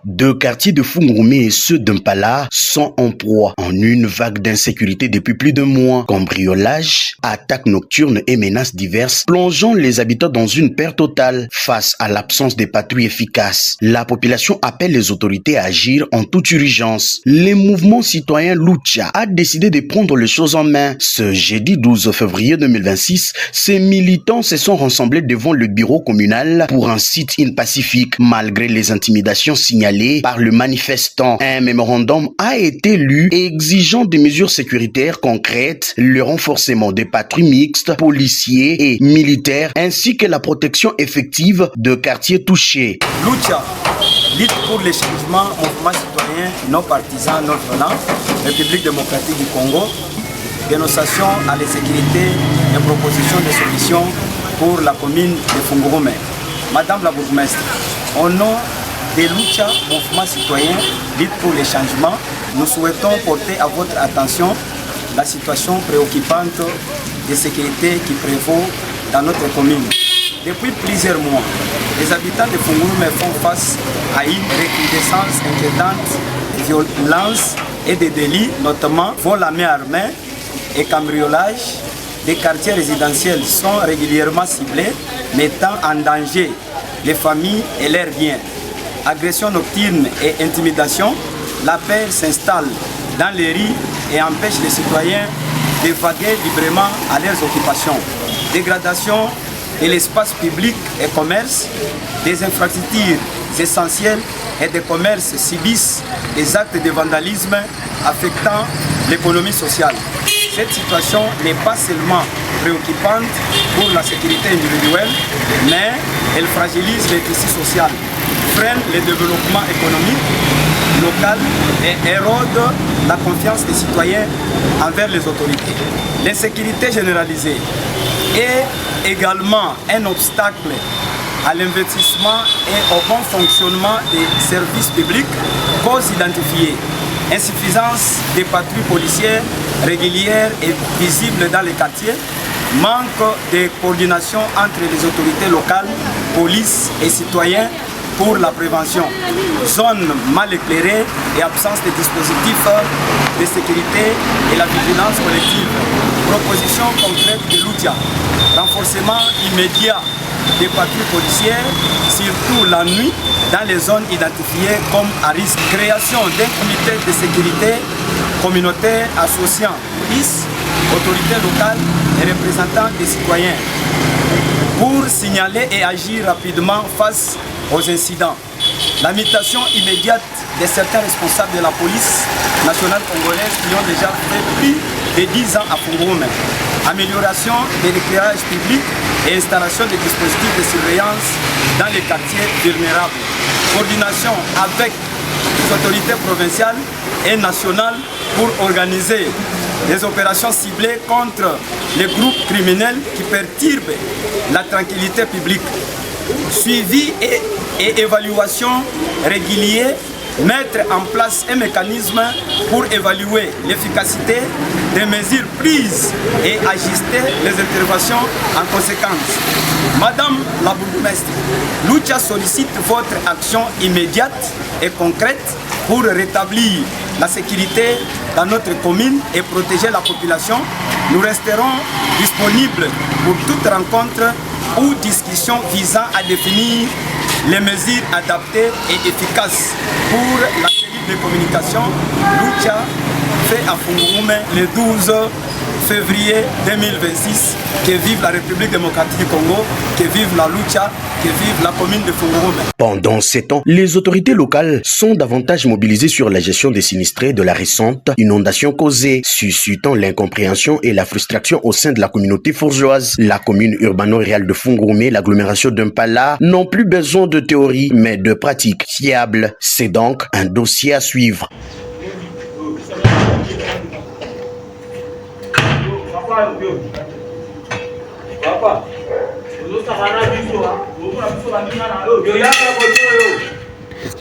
Deux quartiers de Fungurume et ceux d'Impala sont en proie en une vague d'insécurité depuis plus de mois. Cambriolages, attaques nocturnes et menaces diverses plongeant les habitants dans une perte totale. Face à l'absence de patrouilles efficaces, la population appelle les autorités à agir en toute urgence. Le mouvement citoyen Lucha a décidé de prendre les choses en main. Ce jeudi 12 février 2026, ces militants se sont rassemblés devant le bureau communal pour un sit-in pacifique malgré les intimidations signalées par le manifestant. Un mémorandum a été lu exigeant des mesures sécuritaires concrètes, le renforcement des patrouilles mixtes, policiers et militaires, ainsi que la protection effective de quartiers touchés. Lucha, lutte pour les changements, mouvement citoyen non partisan, non violent, République démocratique du Congo, dénonciation à l'insécurité et proposition de solutions pour la commune de Fungurume. Madame la bourgmestre, au nom de Lucha, mouvement citoyen, lutte pour les changements, nous souhaitons porter à votre attention la situation préoccupante de sécurité qui prévaut dans notre commune. Depuis plusieurs mois, les habitants de Fungurume font face à une recrudescence inquiétante de violences et de délits, notamment vol à main armée et cambriolage. Les quartiers résidentiels sont régulièrement ciblés, mettant en danger les familles et leurs biens. Agression nocturne et intimidation, la peur s'installe dans les rues et empêche les citoyens de vaguer librement à leurs occupations. Dégradation de l'espace public et commerce, des infrastructures essentielles et des commerces subissent des actes de vandalisme affectant l'économie sociale. Cette situation n'est pas seulement préoccupante pour la sécurité individuelle, mais elle fragilise le tissu social, freine le développement économique local et érode la confiance des citoyens envers les autorités. L'insécurité généralisée est également un obstacle à l'investissement et au bon fonctionnement des services publics. Causes identifiées: insuffisance des patrouilles policières régulières et visibles dans les quartiers, manque de coordination entre les autorités locales, police et citoyens pour la prévention, zones mal éclairées et absence de dispositifs de sécurité et la vigilance collective. Proposition concrète de Lucha: renforcement immédiat des patrouilles policières, surtout la nuit, dans les zones identifiées comme à risque. Création d'un comité de sécurité communautaire associant police, autorités locales et représentants des citoyens pour signaler et agir rapidement face aux incidents. La mutation immédiate de certains responsables de la police nationale congolaise qui ont déjà fait plus de 10 ans à Fungurume. Amélioration de l'éclairage public et installation des dispositifs de surveillance dans les quartiers vulnérables. Coordination avec les autorités provinciales et nationales pour organiser des opérations ciblées contre les groupes criminels qui perturbent la tranquillité publique. Suivi et évaluation régulière, mettre en place un mécanisme pour évaluer l'efficacité des mesures prises et ajuster les interventions en conséquence. Madame la bourgmestre, Lucha sollicite votre action immédiate et concrète pour rétablir la sécurité dans notre commune et protéger la population. Nous resterons disponibles pour toute rencontre ou discussion visant à définir les mesures adaptées et efficaces pour la cellule de communication Lucha fait à Fungurume le 12 février 2026. Que vive la République démocratique du Congo, que vive la Lucha, que vive la commune de Fungurume. Pendant ces temps, les autorités locales sont davantage mobilisées sur la gestion des sinistrés de la récente inondation causée, suscitant l'incompréhension et la frustration au sein de la communauté fourgeoise. La commune urbano-rurale de Fungurume et l'agglomération d'Impala n'ont plus besoin de théorie, mais de pratiques fiables. C'est donc un dossier à suivre. Papa,